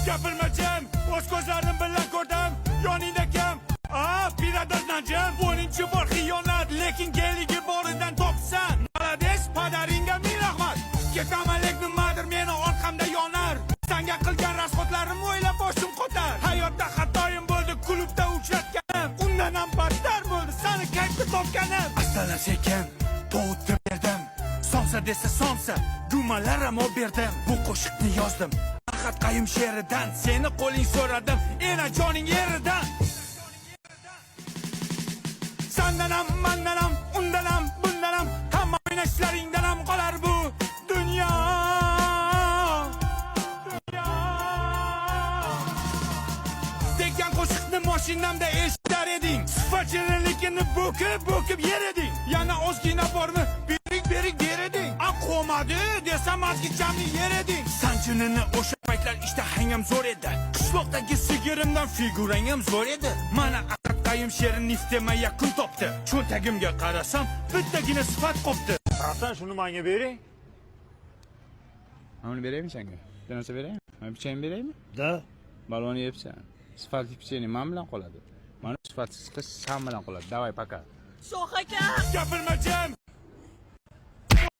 Gapirma jim, o'z ko'zlarim bilan ko'rdim. Yoningda kim? Birador najim. Bo'ninchi bor xiyonat, lekin geligi boridan topsan. Malades, padaringga ming rahmat. Ketamanlik nimadir meni orqamda yonar. Senga qilgan rasxotlarim o'ylab boshim qotar. Hayotda xatoyim bo'ldi, klubda uchratganim. Undan ham battar bo'ldi, seni kayfda topganim. Astalar sekin, to'g'itib berdim. Sonsa desa sonsa, gumalar ham berdim. Bu qo'shiqni yozdim. Faqat qayim she'ridan, seni qo'ling so'radim. Ena joning yeridan. Sendan ham, mendan ham, undan ham, bundan ham, hamma o'ynashlaringdan ham qolar bu dunyo. Degan qo'shiqni mashinamda eshitar eding. Sifatchilikni bo'kib yer eding. Yana ozgina bormi? Berik ber eding. Aqomadi desam azgichamni yer eding. Sanchunini o'sha paytlar ishtahang ham zo'r edi. Qishloqdagi sigirimdan figurang ham zo'r edi. Mana aqatqayim she'rin niftema yakun topdi. Cho'ntagimga qarasam, bittagina sifat qopti. Hasan shuni menga bering. Mana beraymi senga? Bir narsa beraymi? Mana pichang beraymi? Da. Balonni yebsan. Sifatli pichang men bilan qoladi. Mana sifatsiz qiz sen bilan qoladi. Davay, пока. Shoh aka! Gapirma jim,